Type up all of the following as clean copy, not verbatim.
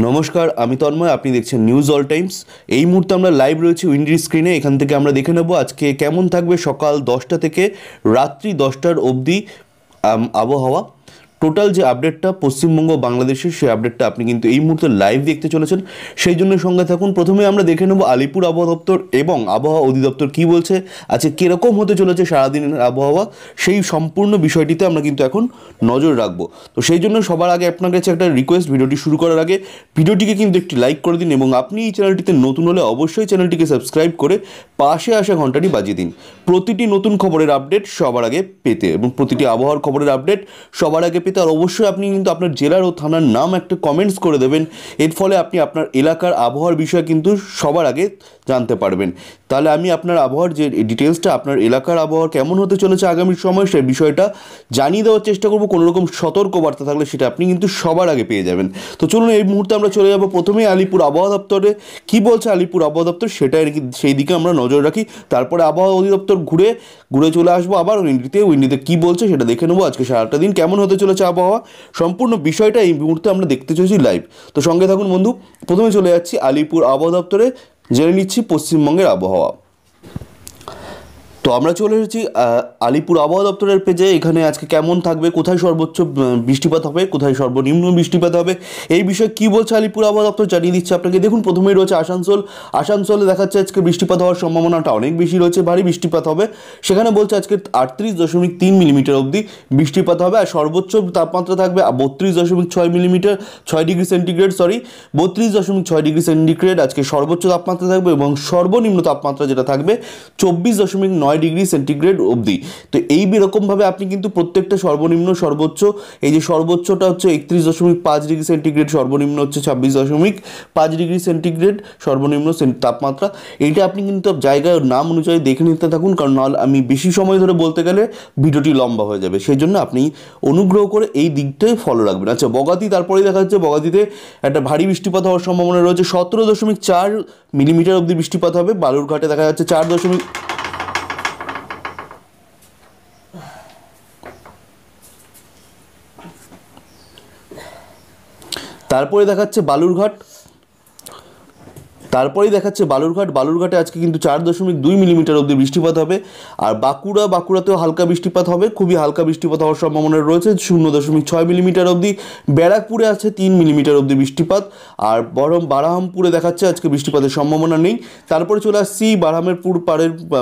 নমস্কার, আমি তন্ময়। আপনি দেখছেন নিউজ অল টাইমস। এই মুহূর্তে আমরা লাইভ রয়েছি উইন্ডির স্ক্রিনে। এখান থেকে আমরা দেখে নেব আজকে কেমন থাকবে সকাল 10টা থেকে রাত্রি 10টার অবধি আবহাওয়া। টোটাল যে আপডেটটা পশ্চিমবঙ্গ বাংলাদেশের, সেই আপডেটটা আপনি কিন্তু এই মুহূর্তে লাইভ দেখতে চলেছেন, সেই জন্য সঙ্গে থাকুন। প্রথমে আমরা দেখে নেব আলিপুর আবহাওয়া দপ্তর এবং আবহাওয়া অধিদপ্তর কী বলছে, আজকে কীরকম হতে চলেছে সারাদিনের আবহাওয়া, সেই সম্পূর্ণ বিষয়টিতে আমরা কিন্তু এখন নজর রাখবো। তো সেই জন্য সবার আগে আপনার কাছে একটা রিকোয়েস্ট, ভিডিওটি শুরু করার আগে ভিডিওটিকে কিন্তু একটি লাইক করে দিন এবং আপনি এই চ্যানেলটিতে নতুন হলে অবশ্যই চ্যানেলটিকে সাবস্ক্রাইব করে পাশে আসা ঘন্টাটি বাজিয়ে দিন, প্রতিটি নতুন খবরের আপডেট সবার আগে পেতে এবং প্রতিটি আবহাওয়ার খবরের আপডেট সবার আগে পেতে। আর অবশ্যই আপনি কিন্তু আপনার জেলার ও থানার নাম একটা কমেন্টস করে দেবেন, এর ফলে আপনি আপনার এলাকার আবহাওয়ার বিষয়ে কিন্তু সবার আগে জানতে পারবেন। তাহলে আমি আপনার আবহাওয়ার যে ডিটেলসটা, আপনার এলাকার আবহাওয়া কেমন হতে চলেছে আগামী সময়, সেই বিষয়টা জানিয়ে দেওয়ার চেষ্টা করব। কোনো রকম সতর্কবার্তা থাকলে সেটা আপনি কিন্তু সবার আগে পেয়ে যাবেন। তো চলুন এই মুহূর্তে আমরা চলে যাব প্রথমেই আলিপুর আবহাওয়া দপ্তরে। কী বলছে আলিপুর আবহাওয়া দপ্তর সেটা সেই দিকে আমরা নজর রাখি, তারপরে আবহাওয়া অধিদপ্তর ঘুরে ঘুরে চলে আসবো আবার উইন্ডিতে কী বলছে সেটা দেখে নেবো। আজকে সারাটা দিন কেমন হতে চলেছে আবহাওয়া, সম্পূর্ণ বিষয়টা এই মুহূর্তে আমরা দেখতে চলেছি লাইভ। তো সঙ্গে থাকুন বন্ধু। প্রথমে চলে যাচ্ছি আলিপুর আবহাওয়া দপ্তরে, জেনে নিচ্ছি পশ্চিমবঙ্গের আবহাওয়া। তো আমরা চলে এসেছি আলিপুর আবহাওয়া দপ্তরের পেজে। এখানে আজকে কেমন থাকবে, কোথায় সর্বোচ্চ বৃষ্টিপাত হবে, কোথায় সর্বনিম্ন বৃষ্টিপাত হবে, এই বিষয়ে কী বলছে আলিপুর আবহাওয়া দপ্তর জানিয়ে দিচ্ছে আপনাকে। দেখুন, প্রথমেই রয়েছে আসানসোলে দেখাচ্ছে আজকে বৃষ্টিপাত হওয়ার সম্ভাবনাটা অনেক বেশি রয়েছে, ভারী বৃষ্টিপাত হবে। সেখানে বলছে আজকে 38.3 মিলিমিটার অবধি বৃষ্টিপাত হবে, আর সর্বোচ্চ তাপমাত্রা থাকবে 32.6 millimetre 6 degree centigrade 32.6 degree centigrade আজকে সর্বোচ্চ তাপমাত্রা থাকবে, এবং সর্বনিম্ন তাপমাত্রা যেটা থাকবে 24.9 ডিগ্রি সেন্টিগ্রেড অবধি। তো এই রকমভাবে আপনি কিন্তু প্রত্যেকটা সর্বনিম্ন সর্বোচ্চ, এই যে সর্বোচ্চটা হচ্ছে 31.5 ডিগ্রি সেন্টিগ্রেড, সর্বনিম্ন হচ্ছে 26.5 ডিগ্রি সেন্টিগ্রেড সর্বনিম্ন তাপমাত্রা, এইটা আপনি কিন্তু জায়গার নাম অনুযায়ী দেখে নিতে থাকুন, কারণ নাহলে আমি বেশি সময় ধরে বলতে গেলে ভিডিওটি লম্বা হয়ে যাবে। সেই জন্য আপনি অনুগ্রহ করে এই দিকটাই ফলো রাখবেন। আচ্ছা, বগাতি, তারপরে দেখা যাচ্ছে বগাতিতে একটা ভারী বৃষ্টিপাত হওয়ার সম্ভাবনা রয়েছে, 17.4 মিলিমিটার অবধি বৃষ্টিপাত হবে। বালুরঘাটে দেখা যাচ্ছে 4 দশমিক, তারপরেই দেখাচ্ছে বালুরঘাটে আজকে কিন্তু 4.2 মিলিমিটার অবধি বৃষ্টিপাত হবে। আর বাঁকুড়াতেও হালকা বৃষ্টিপাত হবে, খুবই হালকা বৃষ্টিপাত হওয়ার সম্ভাবনা রয়েছে 0.6 মিলিমিটার অবধি। ব্যারাকপুরে আছে 3 মিলিমিটার অবধি বৃষ্টিপাত। আর বারাহামপুরে দেখাচ্ছে আজকে বৃষ্টিপাতের সম্ভাবনা নেই। তারপরে চলে আসছি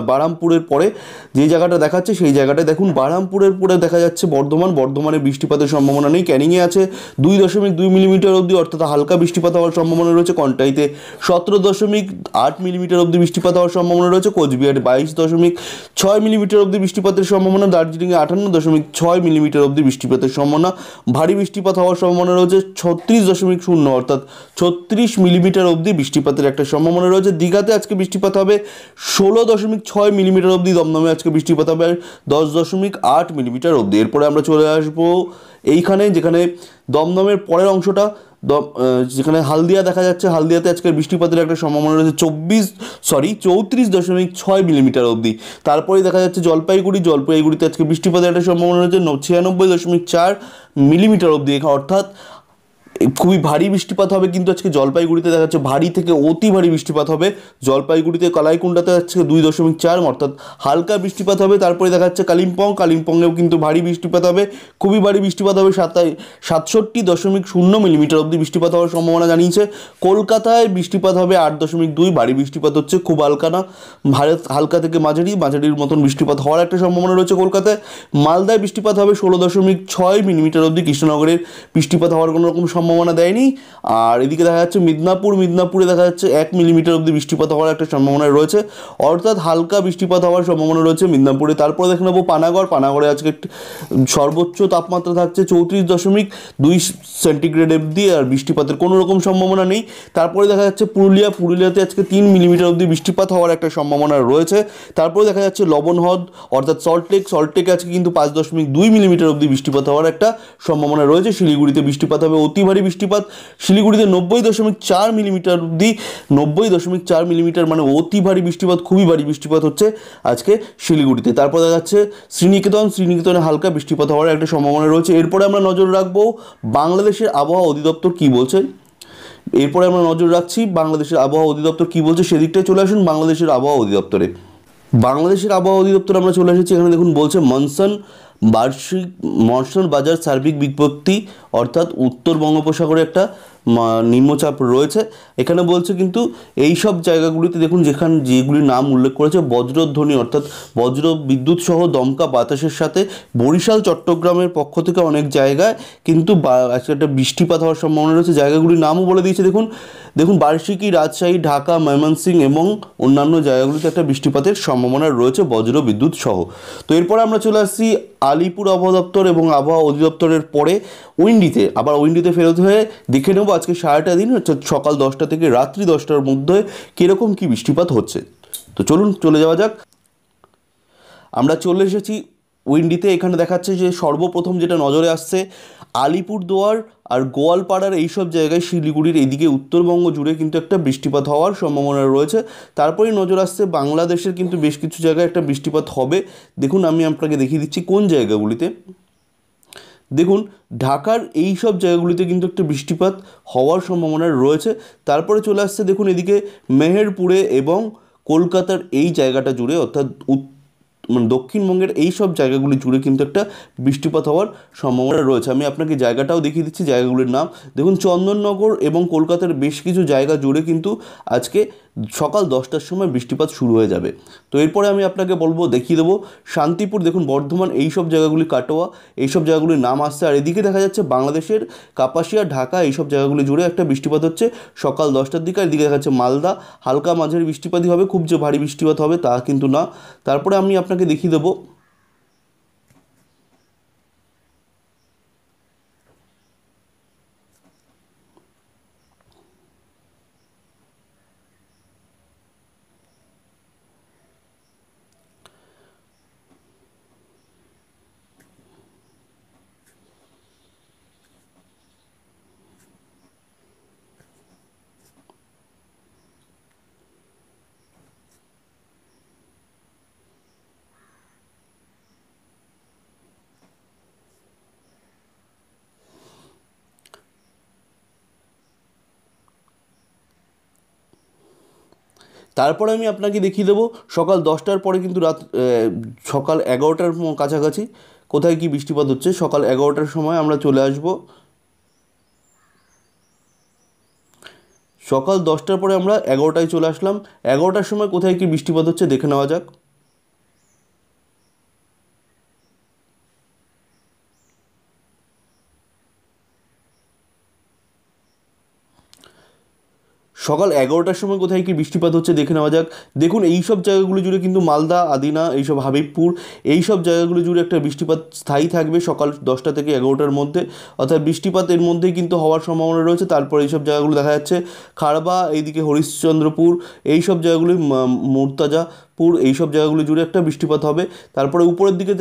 বারহামপুরের পরে যে জায়গাটা দেখাচ্ছে, সেই জায়গাটায় দেখুন, বারহামপুরের পরে দেখা যাচ্ছে বর্ধমানে বৃষ্টিপাতের সম্ভাবনা নেই। ক্যানিংয়ে আছে 2.2 মিলিমিটার অবধি, অর্থাৎ হালকা বৃষ্টিপাত হওয়ার সম্ভাবনা রয়েছে। কন্টাইতে 17.8 মিলিমিটার অবধি বৃষ্টিপাত হওয়ার সম্ভাবনা রয়েছে। কোচবিহারে 22.6 মিলিমিটার অবধি বৃষ্টিপাতের সম্ভাবনা। দার্জিলিংয়ে 58.6 মিলিমিটার অবধি বৃষ্টিপাতের সম্ভাবনা। ভারী বৃষ্টিপাত হওয়ার সম্ভাবনা রয়েছে 36.0, অর্থাৎ 36 মিলিমিটার অবধি বৃষ্টিপাতের একটা সম্ভাবনা রয়েছে। দীঘাতে আজকে বৃষ্টিপাত হবে 16.6 মিলিমিটার অবধি। দমদমে আজকে বৃষ্টিপাত হবে 10.8 মিলিমিটার অবধি। এরপরে আমরা চলে আসবো এইখানে, যেখানে দমদমের পরের অংশটা, যেখানে হালদিয়া দেখা যাচ্ছে, হালদিয়াতে আজকে বৃষ্টিপাতের একটা সম্ভাবনা রয়েছে 34.6 মিলিমিটার অবধি। তারপরে দেখা যাচ্ছে জলপাইগুড়িতে আজকে বৃষ্টিপাতের একটা সম্ভাবনা রয়েছে 96.4 মিলিমিটার অবধি, অর্থাৎ খুবই ভারী বৃষ্টিপাত হবে। কিন্তু আজকে জলপাইগুড়িতে দেখা যাচ্ছে ভারী থেকে অতি ভারী বৃষ্টিপাত হবে। জলপাইগুড়িতে কালাইকুণ্ডাতে আজকে 2.4, অর্থাৎ হালকা বৃষ্টিপাত হবে। তারপরে দেখা যাচ্ছে কালিম্পংয়েও কিন্তু ভারী বৃষ্টিপাত হবে, খুবই ভারী বৃষ্টিপাত হবে। 67.0 মিলিমিটার অবধি বৃষ্টিপাত হওয়ার সম্ভাবনা জানিয়েছে। কলকাতায় বৃষ্টিপাত হবে 8.2, ভারী বৃষ্টিপাত হচ্ছে, খুব হালকা না, হালকা থেকে মাঝারির মতন বৃষ্টিপাত হওয়ার একটা সম্ভাবনা রয়েছে কলকাতায়। মালদায় বৃষ্টিপাত হবে 16.6 মিলিমিটার অবধি। কৃষ্ণনগরের বৃষ্টিপাত হওয়ার কোনো রকম সম্ভাবনা দেয়নি। আর এদিকে দেখা যাচ্ছে মিদনাপুরে দেখা যাচ্ছে 1 মিলিমিটার অবধি বৃষ্টিপাত হওয়ার একটা সম্ভাবনা রয়েছে, অর্থাৎ হালকা বৃষ্টিপাত হওয়ার সম্ভাবনা রয়েছে মিদনাপুরে। তারপরে দেখে নেবো পানাগড়ে আজকে সর্বোচ্চ তাপমাত্রা থাকছে 34.2 সেন্টিগ্রেড অবধি, আর বৃষ্টিপাতের কোনো রকম সম্ভাবনা নেই। তারপরে দেখা যাচ্ছে পুরুলিয়াতে আজকে 3 মিলিমিটার অবধি বৃষ্টিপাত হওয়ার একটা সম্ভাবনা রয়েছে। তারপরে দেখা যাচ্ছে লবণহ্রদ, অর্থাৎ সল্টলেকে আজকে কিন্তু 5.2 মিলিমিটার অবধি বৃষ্টিপাত হওয়ার একটা সম্ভাবনা রয়েছে। শিলিগুড়িতে বৃষ্টিপাত হবে অতি ভারী বৃষ্টিপাত, শিলিগুড়িতে 90.4 মিলিমিটার অবধি, 90.4 মিলিমিটার মানে অতি ভারী বৃষ্টিপাত, খুবই ভারী বৃষ্টিপাত হচ্ছে আজকে শিলিগুড়িতে। তারপর দেখা যাচ্ছে শ্রীনিকেতনে হালকা বৃষ্টিপাত হওয়ার একটা সম্ভাবনা রয়েছে। এরপরে আমরা নজর রাখবো বাংলাদেশের আবহাওয়া অধিদপ্তর কী বলছে। এরপরে আমরা নজর রাখছি বাংলাদেশের আবহাওয়া অধিদপ্তর কী বলছে সেদিকটায় চলে আসুন বাংলাদেশের আবহাওয়া অধিদপ্তরে। বাংলাদেশের আবহাওয়া অধিদপ্তর আমরা চলে এসেছি, এখানে দেখুন বলছে মনসুন বাজার সার্বিক বিজ্ঞপ্তি, অর্থাৎ উত্তর বঙ্গোপসাগরে একটা নিম্নচাপ রয়েছে। এখানে বলছে কিন্তু এই সব জায়গাগুলিতে দেখুন যেগুলির নাম উল্লেখ করেছে বজ্রধ্বনি অর্থাৎ বজ্র বিদ্যুৎ সহ দমকা বাতাসের সাথে বরিশাল চট্টগ্রামের পক্ষ থেকে অনেক জায়গায় কিন্তু একটা বৃষ্টিপাত হওয়ার সম্ভাবনা রয়েছে। জায়গাগুলির নামও বলে দিয়েছে দেখুন বার্ষিকী, রাজশাহী, ঢাকা, ময়মনসিংহ এবং অন্যান্য জায়গাগুলিতে একটা বৃষ্টিপাতের সম্ভাবনা রয়েছে বজ্র বিদ্যুৎ সহ। তো এরপরে আমরা চলে আসছি আলিপুর আবহাওয়া দপ্তর এবং আবহাওয়া অধিদপ্তরের পরে উইন্ডিতে ফেরত হয়ে দেখে নেব আজকে সারাটা দিন অর্থাৎ সকাল 10টা থেকে রাত্রি 10টার মধ্যে কীরকম কী বৃষ্টিপাত হচ্ছে। তো চলুন চলে যাওয়া যাক। আমরা চলে এসেছি উইন্ডিতে। এখানে দেখাচ্ছে যে সর্বপ্রথম যেটা নজরে আসছে আলিপুরদুয়ার আর গোয়ালপাড়ার এইসব জায়গায়, শিলিগুড়ির এইদিকে উত্তরবঙ্গ জুড়ে কিন্তু একটা বৃষ্টিপাত হওয়ার সম্ভাবনা রয়েছে। তারপরেই নজর আসছে বাংলাদেশের কিন্তু বেশ কিছু জায়গায় একটা বৃষ্টিপাত হবে। দেখুন আমি আপনাকে দেখিয়ে দিচ্ছি কোন জায়গাগুলিতে। দেখুন ঢাকার এই সব জায়গাগুলিতে কিন্তু একটা বৃষ্টিপাত হওয়ার সম্ভাবনা রয়েছে। তারপরে চলে আসছে দেখুন এদিকে মেহেরপুরে এবং কলকাতার এই জায়গাটা জুড়ে অর্থাৎ দক্ষিণবঙ্গের এই সব জায়গাগুলি জুড়ে কিন্তু একটা বৃষ্টিপাত হওয়ার সম্ভাবনা রয়েছে। আমি আপনাকে জায়গাটাও দেখিয়ে দিচ্ছি জায়গাগুলির নাম। দেখুন চন্দননগর এবং কলকাতার বেশ কিছু জায়গা জুড়ে কিন্তু আজকে সকাল 10টার সময় বৃষ্টিপাত শুরু হয়ে যাবে। তো এরপরে আমি আপনাকে দেখিয়ে দেবো শান্তিপুর, দেখুন বর্ধমান, এই সব জায়গাগুলি, কাটোয়া, এই সব জায়গাগুলির নাম আসছে। আর এদিকে দেখা যাচ্ছে বাংলাদেশের কাপাসিয়া, ঢাকা, এই সব জায়গাগুলি জুড়ে একটা বৃষ্টিপাত হচ্ছে সকাল 10টার দিকে। আর এদিকে দেখা যাচ্ছে মালদা হালকা মাঝারি বৃষ্টিপাতই হবে, খুব যে ভারী বৃষ্টিপাত হবে তা কিন্তু না। তারপরে আমি আপনাকে দেখিয়ে দেবো তারপরে আমি আপনাকে দেখিয়ে দেবো সকাল 10টার পরে কিন্তু সকাল 11টার কাছাকাছি কোথায় কি বৃষ্টিপাত হচ্ছে। সকাল 11টার সময় আমরা চলে আসব। সকাল 10টার পরে আমরা 11টায় চলে আসলাম। 11টার সময় কোথায় কি বৃষ্টিপাত হচ্ছে দেখে নেওয়া যাক। সকাল 11টার সময় কোথায় কি বৃষ্টিপাত হচ্ছে দেখে নেওয়া যাক। দেখুন এই সব জায়গাগুলো জুড়ে কিন্তু মালদা, আদিনা, এইসব হাবিবপুর, এই সব জায়গাগুলো জুড়ে একটা বৃষ্টিপাত স্থায়ী থাকবে সকাল 10টা থেকে 11টার মধ্যে, অর্থাৎ বৃষ্টিপাত এর মধ্যেই কিন্তু হওয়ার সম্ভাবনা রয়েছে। তারপর এইসব জায়গাগুলো দেখা যাচ্ছে খাড়বা, এইদিকে হরিশ্চন্দ্রপুর, এই সব জায়গাগুলি মুর্তাজাপুর, এই সব জায়গাগুলো জুড়ে একটা বৃষ্টিপাত হবে। তারপরে উপরের দিকে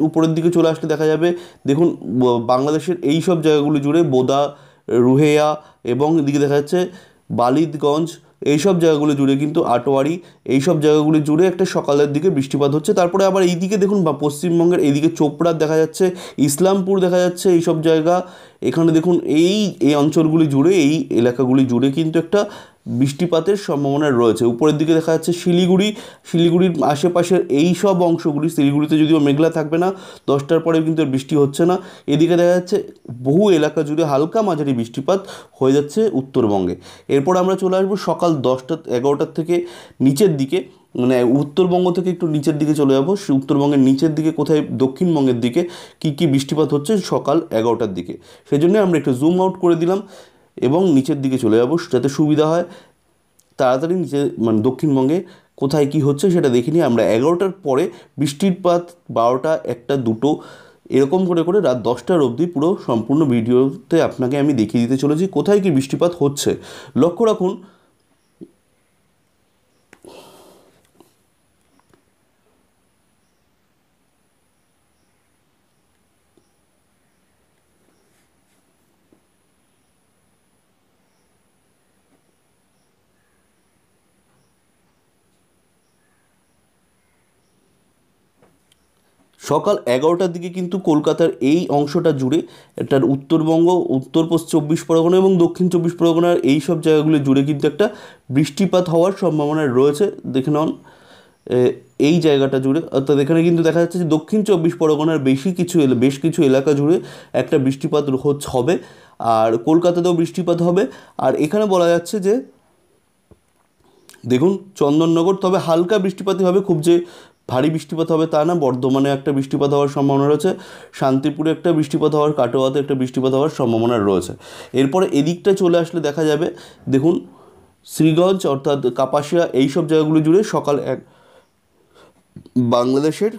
উপরের দিকে চলে আসলে দেখা যাবে দেখুন বাংলাদেশের এই সব জায়গাগুলো জুড়ে বোদা, রুহেয়া এবং এদিকে দেখা যাচ্ছে বালিদগঞ্জ, এইসব জায়গাগুলো জুড়ে কিন্তু আটোয়ারি, এইসব জায়গাগুলি জুড়ে একটা সকালের দিকে বৃষ্টিপাত হচ্ছে। তারপরে আবার এইদিকে দেখুন পশ্চিমবঙ্গের এইদিকে চোপড়া দেখা যাচ্ছে, ইসলামপুর দেখা যাচ্ছে, এইসব জায়গা এখানে দেখুন এই অঞ্চলগুলি জুড়ে, এই এলাকাগুলি জুড়ে কিন্তু একটা বৃষ্টিপাতের সম্ভাবনা রয়েছে। উপরের দিকে দেখা যাচ্ছে শিলিগুড়ির আশেপাশের এই সব অংশগুলি, শিলিগুড়িতে যদিও মেঘলা থাকবে না, 10টার পরে কিন্তু আর বৃষ্টি হচ্ছে না। এদিকে দেখা যাচ্ছে বহু এলাকা জুড়ে হালকা মাঝারি বৃষ্টিপাত হয়ে যাচ্ছে উত্তরবঙ্গে। এরপর আমরা চলে আসবো সকাল 11টার থেকে নিচের দিকে, মানে উত্তরবঙ্গ থেকে একটু নিচের দিকে চলে যাবো। উত্তরবঙ্গের নিচের দিকে কোথায়, দক্ষিণবঙ্গের দিকে কী বৃষ্টিপাত হচ্ছে সকাল 11টার দিকে, সেই জন্য আমরা একটু জুম আউট করে দিলাম এবং নিচের দিকে চলে যাবো যাতে সুবিধা হয় তাড়াতাড়ি দক্ষিণবঙ্গে কোথায় কি হচ্ছে সেটা দেখে নিয়ে আমরা 11টার পরে বৃষ্টিপাত 12টা, 1টা, 2টো এরকম করে করে রাত 10টার অবধি পুরো সম্পূর্ণ ভিডিওতে আপনাকে আমি দেখিয়ে দিতে চলেছি কোথায় কি বৃষ্টিপাত হচ্ছে। লক্ষ্য রাখুন সকাল 11টার দিকে কিন্তু কলকাতার এই অংশটা জুড়ে এটার উত্তরবঙ্গ, উত্তর পশ্চিম 24 পরগনা এবং দক্ষিণ 24 পরগনার এই সব জায়গাগুলো জুড়ে কিন্তু একটা বৃষ্টিপাত হওয়ার সম্ভাবনা রয়েছে। দেখে নাও এই জায়গাটা জুড়ে, অর্থাৎ এখানে কিন্তু দেখা যাচ্ছে যে দক্ষিণ 24 পরগনার বেশ কিছু এলাকা জুড়ে একটা বৃষ্টিপাত হবে, আর কলকাতাতেও বৃষ্টিপাত হবে। আর এখানে বলা যাচ্ছে যে দেখুন চন্দননগর, তবে হালকা বৃষ্টিপাতই হবে, খুব যে ভারী বৃষ্টিপাত হবে তা না। বর্ধমানে একটা বৃষ্টিপাত হওয়ার সম্ভাবনা রয়েছে, শান্তিপুরে একটা বৃষ্টিপাত হওয়ার, কাটোয়াতে একটা বৃষ্টিপাত হওয়ার সম্ভাবনা রয়েছে। এরপরে এদিকটা চলে আসলে দেখা যাবে দেখুন শ্রীগঞ্জ অর্থাৎ কাপাসিয়া এই সব জায়গাগুলো জুড়ে বাংলাদেশের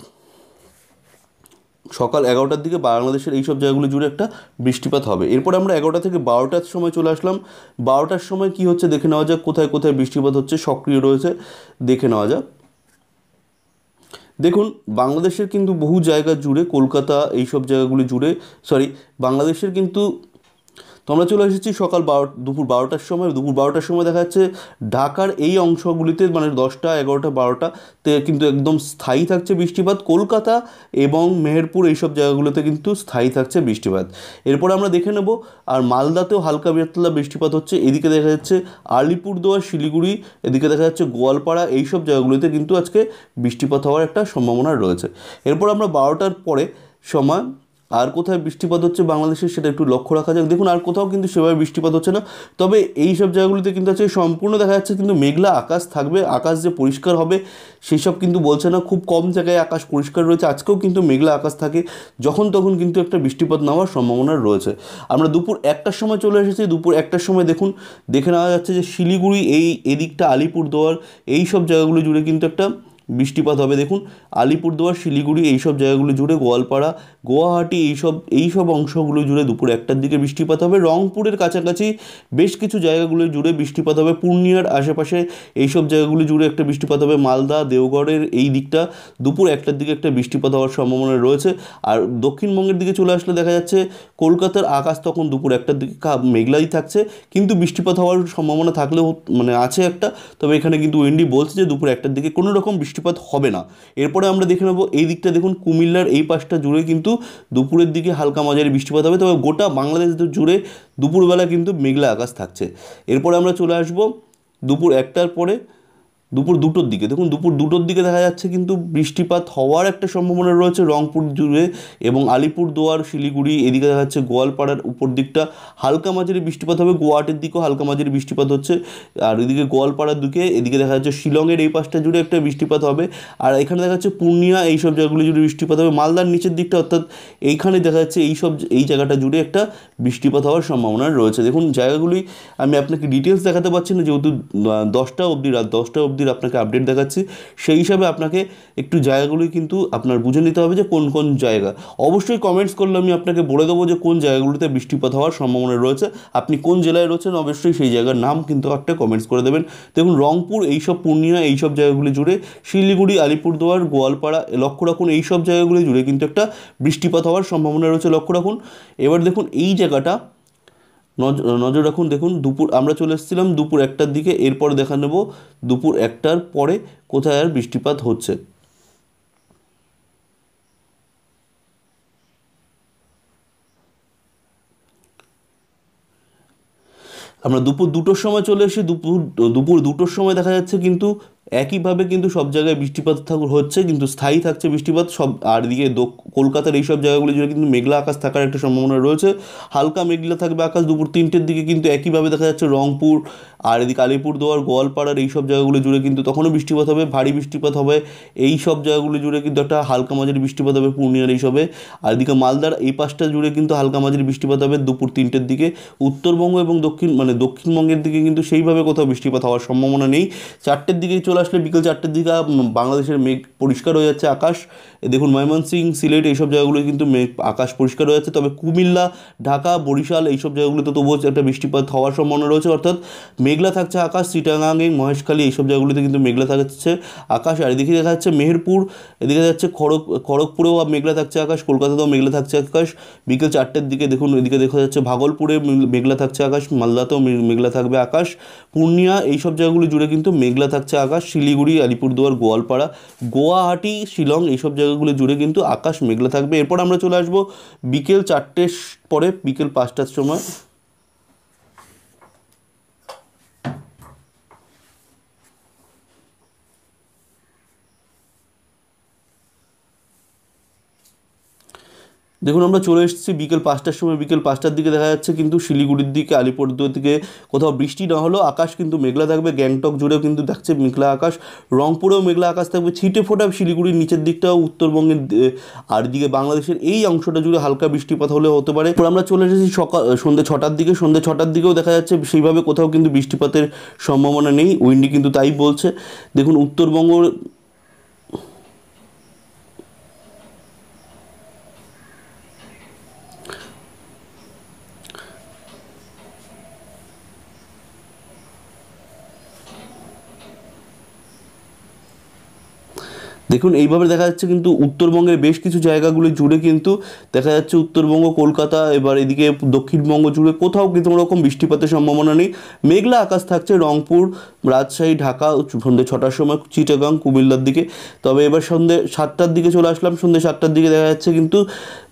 সকাল 11টার দিকে বাংলাদেশের এই সব জায়গাগুলো জুড়ে একটা বৃষ্টিপাত হবে। এরপর আমরা 11টা থেকে 12টার সময় চলে আসলাম। 12টার সময় কি হচ্ছে দেখে নেওয়া যাক, কোথায় কোথায় বৃষ্টিপাত হচ্ছে সক্রিয় রয়েছে দেখে নেওয়া যাক। দেখুন বাংলাদেশের কিন্তু বহু জায়গা জুড়ে, কলকাতা এই সব জায়গাগুলি জুড়ে, বাংলাদেশের কিন্তু তো আমরা চলে এসেছি দুপুর 12টার সময়। দুপুর 12টার সময় দেখা যাচ্ছে ঢাকার এই অংশগুলিতে মানে 10টা 11টা 12টাতে কিন্তু একদম স্থায়ী থাকছে বৃষ্টিপাত। কলকাতা এবং মেহেরপুর এইসব জায়গাগুলোতে কিন্তু স্থায়ী থাকছে বৃষ্টিপাত। এরপর আমরা দেখে নেব আর মালদাতেও হালকা পাতলা বৃষ্টিপাত হচ্ছে। এদিকে দেখা যাচ্ছে আলিপুরদুয়ার, শিলিগুড়ি, এদিকে দেখা যাচ্ছে গোয়ালপাড়া এইসব জায়গাগুলিতে কিন্তু আজকে বৃষ্টিপাত হওয়ার একটা সম্ভাবনা রয়েছে। এরপর আমরা 12টার পরে সময় আর কোথায় বৃষ্টিপাত হচ্ছে বাংলাদেশের সেটা একটু লক্ষ্য রাখা যাক। দেখুন আর কোথাও কিন্তু সেভাবে বৃষ্টিপাত হচ্ছে না, তবে এই সব জায়গাগুলিতে কিন্তু আছে সম্পূর্ণ দেখা যাচ্ছে কিন্তু মেঘলা আকাশ থাকবে। আকাশ যে পরিষ্কার হবে সেই সব কিন্তু বলছে না, খুব কম জায়গায় আকাশ পরিষ্কার রয়েছে। আজকেও কিন্তু মেঘলা আকাশ থাকে, যখন তখন কিন্তু একটা বৃষ্টিপাত নেওয়ার সম্ভাবনা রয়েছে। আমরা দুপুর 1টার সময় চলে এসেছি। দুপুর 1টার সময় দেখে নেওয়া যাচ্ছে যে শিলিগুড়ি এদিকটা আলিপুরদুয়ার এই সব জায়গাগুলো জুড়ে কিন্তু একটা বৃষ্টিপাত হবে। দেখুন আলিপুরদুয়ার, শিলিগুড়ি এইসব জায়গাগুলো জুড়ে, গোয়ালপাড়া, গুয়াহাটি এইসব অংশগুলো জুড়ে দুপুর 1টার দিকে বৃষ্টিপাত হবে। রংপুরের কাছাকাছি বেশ কিছু জায়গাগুলো জুড়ে বৃষ্টিপাত হবে। পূর্ণিয়ার আশেপাশে এইসব জায়গাগুলো জুড়ে একটা বৃষ্টিপাত হবে। মালদা, দেওগড়ের এই দিকটা দুপুর 1টার দিকে একটা বৃষ্টিপাত হওয়ার সম্ভাবনা রয়েছে। আর দক্ষিণবঙ্গের দিকে চলে আসলে দেখা যাচ্ছে কলকাতার আকাশ তখন দুপুর 1টার দিকে মেঘলাই থাকছে, কিন্তু বৃষ্টিপাত হওয়ার সম্ভাবনা থাকলেও মানে আছে একটা। তবে এখানে কিন্তু উইন্ডি বলছে যে দুপুর 1টার দিকে কোনো রকম বৃষ্টিপাত হবে না। এরপরে আমরা দেখে নেব এই দিকটা, দেখুন কুমিল্লার এই পাশটা জুড়ে কিন্তু দুপুরের দিকে হালকা মাঝারি বৃষ্টিপাত হবে, তবে গোটা বাংলাদেশ জুড়ে দুপুরবেলা কিন্তু মেঘলা আকাশ থাকছে। এরপরে আমরা চলে আসব দুপুর 1টার পরে দুপুর 2টোর দিকে। দেখুন দুপুর 2টোর দিকে দেখা যাচ্ছে কিন্তু বৃষ্টিপাত হওয়ার একটা সম্ভাবনা রয়েছে রংপুর জুড়ে এবং আলিপুরদুয়ার, শিলিগুড়ি, এদিকে দেখা যাচ্ছে গোয়ালপাড়ার উপর দিকটা হালকা মাঝারি বৃষ্টিপাত হবে। গুয়াহাটির দিকেও হালকা মাঝারি বৃষ্টিপাত হচ্ছে, আর এদিকে গোয়ালপাড়ার দিকে এদিকে দেখা যাচ্ছে শিলংয়ের এই পাশটা জুড়ে একটা বৃষ্টিপাত হবে। আর এখানে দেখা যাচ্ছে পূর্ণিয়া এইসব জায়গাগুলি জুড়ে বৃষ্টিপাত হবে। মালদার নিচের দিকটা অর্থাৎ এইখানে দেখা যাচ্ছে এই জায়গাটা জুড়ে একটা বৃষ্টিপাত হওয়ার সম্ভাবনা রয়েছে। দেখুন জায়গাগুলি আমি আপনাকে ডিটেলস দেখাতে পারছি না, যেহেতু 10টা অবধি, রাত 10টা অবধি আপনাকে আপডেট দেখাচ্ছি। সেই হিসাবে আপনাকে একটু জায়গাগুলি কিন্তু আপনার বুঝে নিতে হবে যে কোন কোন জায়গা। অবশ্যই কমেন্টস করলে আমি আপনাকে বলে দেবো যে কোন জায়গাগুলিতে বৃষ্টিপাত হওয়ার সম্ভাবনা রয়েছে। আপনি কোন জেলায় রয়েছেন অবশ্যই সেই জায়গার নাম কিন্তু একটা কমেন্টস করে দেবেন। দেখুন রংপুর এইসব, পূর্ণিয়া এইসব জায়গাগুলি জুড়ে, শিলিগুড়ি, আলিপুরদুয়ার, গোয়ালপাড়া লক্ষ্য রাখুন, এইসব জায়গাগুলি জুড়ে কিন্তু একটা বৃষ্টিপাত হওয়ার সম্ভাবনা রয়েছে, লক্ষ্য রাখুন। এবার দেখুন এই জায়গাটা নজর রাখুন। দেখুন আমরা চলে এসেছিলাম দুপুর 1টার দিকে। এরপর দেখা নেব দুপুর 1টার পরে কোথায় আর বৃষ্টিপাত হচ্ছে। আমরা দুপুর 2টোর সময় চলে এসেছি। দুপুর 2টোর সময় দেখা যাচ্ছে কিন্তু একইভাবে কিন্তু সব জায়গায় বৃষ্টিপাত হচ্ছে, কিন্তু স্থায়ী থাকছে বৃষ্টিপাত সব। আর এদিকে কলকাতার এইসব জায়গাগুলি জুড়ে কিন্তু মেঘলা আকাশ থাকার একটা সম্ভাবনা রয়েছে, হালকা মেঘলা থাকবে আকাশ। দুপুর 3টের দিকে কিন্তু একইভাবে দেখা যাচ্ছে রংপুর আর এদিকে আলিপুরদুয়ার, গোয়ালপাড়ার এইসব জায়গাগুলি জুড়ে কিন্তু তখনও বৃষ্টিপাত হবে, ভারী বৃষ্টিপাত হবে। এই সব জায়গাগুলি জুড়ে কিন্তু একটা হালকা মাঝারি বৃষ্টিপাত হবে পূর্ণিয়ার এইসবে। আর এদিকে মালদার এই পাশটা জুড়ে কিন্তু হালকা মাঝারি বৃষ্টিপাত হবে দুপুর 3টের দিকে। উত্তরবঙ্গ এবং দক্ষিণবঙ্গের দিকে কিন্তু সেইভাবে কোথাও বৃষ্টিপাত হওয়ার সম্ভাবনা নেই। 4টের দিকে চলে আসলে, বিকেল 4টের দিকে বাংলাদেশের মেঘ পরিষ্কার হয়ে যাচ্ছে আকাশ। দেখুন ময়মনসিংহ, সিলেট এইসব জায়গাগুলো কিন্তু আকাশ পরিষ্কার হয়ে যাচ্ছে, তবে কুমিল্লা, ঢাকা, বরিশাল এইসব জায়গাগুলোতে তবুও একটা বৃষ্টিপাত হওয়ার সম্ভাবনা রয়েছে, অর্থাৎ মেঘলা থাকছে আকাশ, চিটাগাং, মহেশখালী এইসব জায়গাগুলিতে কিন্তু মেঘলা থাকছে আকাশ। আর এদিকে দেখা যাচ্ছে মেহেরপুর, এদিকে দেখা যাচ্ছে খড়গপুরেও মেঘলা থাকছে আকাশ, কলকাতাতেও মেঘলা থাকছে আকাশ বিকেল 4টের দিকে। দেখুন এদিকে দেখা যাচ্ছে ভাগলপুরে মেঘলা থাকছে আকাশ, মালদাতেও মেঘলা থাকবে আকাশ, পূর্ণিয়া এইসব জায়গাগুলি জুড়ে কিন্তু মেঘলা থাকছে আকাশ, শিলিগুড়ি, আলিপুরদুয়ার, গোয়ালপাড়া, গুয়াহাটি, শিলং এইসব জায়গাগুলি জুড়ে কিন্তু আকাশ মেঘলা থাকবে। এরপর আমরা চলে আসবো বিকেল 4টের পরে বিকেল 5টার সময়। দেখুন আমরা চলে এসেছি বিকেল 5টার সময়। বিকেল 5টার দিকে দেখা যাচ্ছে কিন্তু শিলিগুড়ির দিকে, আলিপুরদুয়ার দিকে কোথাও বৃষ্টি না হলেও আকাশ কিন্তু মেঘলা থাকবে। গ্যাংটক জুড়েও কিন্তু থাকছে মেঘলা আকাশ, রংপুরেও মেঘলা আকাশ থাকবে, ছিটে ফোটা শিলিগুড়ির নিচের দিকটাও, উত্তরবঙ্গের আর দিকে বাংলাদেশের এই অংশটা জুড়ে হালকা বৃষ্টিপাত হলে হতে পারে। এরপর আমরা চলে এসেছি সন্ধ্যে 6টার দিকে। সন্ধ্যে 6টার দিকেও দেখা যাচ্ছে সেইভাবে কোথাও কিন্তু বৃষ্টিপাতের সম্ভাবনা নেই, উইন্ডি কিন্তু তাই বলছে। দেখুন উত্তরবঙ্গ দেখুন এইভাবে দেখা যাচ্ছে কিন্তু উত্তরবঙ্গের বেশ কিছু জায়গাগুলি জুড়ে কিন্তু দেখা যাচ্ছে উত্তরবঙ্গ, কলকাতা, এবার এদিকে দক্ষিণবঙ্গ জুড়ে কোথাও কিন্তু রকম বৃষ্টিপাতের সম্ভাবনা নেই। মেঘলা আকাশ থাকছে রংপুর, রাজশাহী, ঢাকা সন্ধ্যে 6টার সময়, চিটাগাং, কুমিল্লার দিকে। তবে এবার সন্ধ্যে 7টার দিকে চলে আসলাম। সন্ধ্যে 7টার দিকে দেখা যাচ্ছে কিন্তু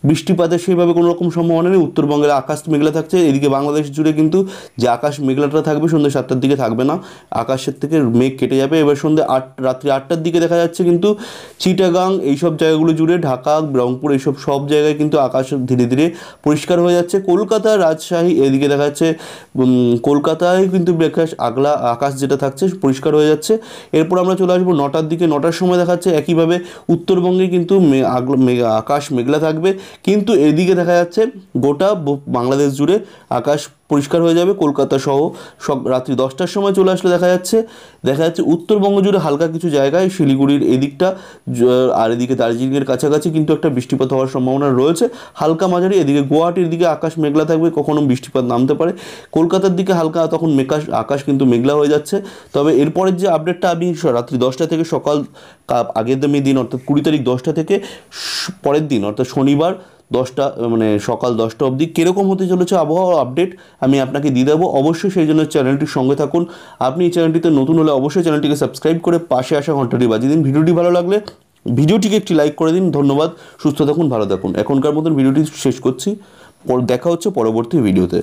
বৃষ্টিপাতের সেইভাবে কোনো রকম সম্ভাবনা নেই। উত্তরবঙ্গের আকাশ মেঘলা থাকছে, এদিকে বাংলাদেশ জুড়ে কিন্তু যে আকাশ মেঘলাটা থাকবে সন্ধ্যে 7টার দিকে থাকবে না, আকাশের থেকে মেঘ কেটে যাবে। এবার রাত্রি 8টার দিকে দেখা যাচ্ছে কিন্তু চিটাগাং এইসব জায়গাগুলো জুড়ে, ঢাকা, রংপুর এইসব সব জায়গায় কিন্তু আকাশ ধীরে ধীরে পরিষ্কার হয়ে যাচ্ছে। কলকাতা, রাজশাহী এদিকে দেখা যাচ্ছে কলকাতায় কিন্তু আকাশ যেটা থাকছে পরিষ্কার হয়ে যাচ্ছে। এরপর আমরা চলে আসবো 9টার দিকে। 9টার সময় দেখাচ্ছে একইভাবে উত্তরবঙ্গে কিন্তু আকাশ মেঘলা থাকবে, কিন্তু এদিকে দেখা যাচ্ছে গোটা বাংলাদেশ জুড়ে আকাশ পরিষ্কার হয়ে যাবে। কলকাতা সহ সব রাত্রি 10টার সময় চলে আসলে দেখা যাচ্ছে উত্তরবঙ্গ জুড়ে হালকা কিছু জায়গায়, শিলিগুড়ির এদিকটা আর এদিকে দার্জিলিংয়ের কাছাকাছি কিন্তু একটা বৃষ্টিপাত হওয়ার সম্ভাবনা রয়েছে, হালকা মাঝারি। এদিকে গুয়াহাটির দিকে আকাশ মেঘলা থাকবে, কখনো বৃষ্টিপাত নামতে পারে। কলকাতার দিকে হালকা তখন আকাশ কিন্তু মেঘলা হয়ে যাচ্ছে। তবে এরপরের যে আপডেটটা আমি রাত্রি 10টা থেকে সকাল আগের দিন অর্থাৎ 20 তারিখ 10টা থেকে পরের দিন অর্থাৎ শনিবার 10টা মানে সকাল 10টা অবধি কীরকম হতে চলেছে আবহাওয়া আপডেট আমি আপনাকে দিয়ে দেবো। অবশ্যই সেই জন্য চ্যানেলটির সঙ্গে থাকুন। আপনি এই চ্যানেলটিতে নতুন হলে অবশ্যই চ্যানেলটিকে সাবস্ক্রাইব করে পাশে আসা ঘন্টাটি বাজিয়ে দিন। ভিডিওটি ভালো লাগলে ভিডিওটিকে একটি লাইক করে দিন। ধন্যবাদ, সুস্থ থাকুন, ভালো থাকুন। এখনকার মতন ভিডিওটি শেষ করছি, দেখা হচ্ছে পরবর্তী ভিডিওতে।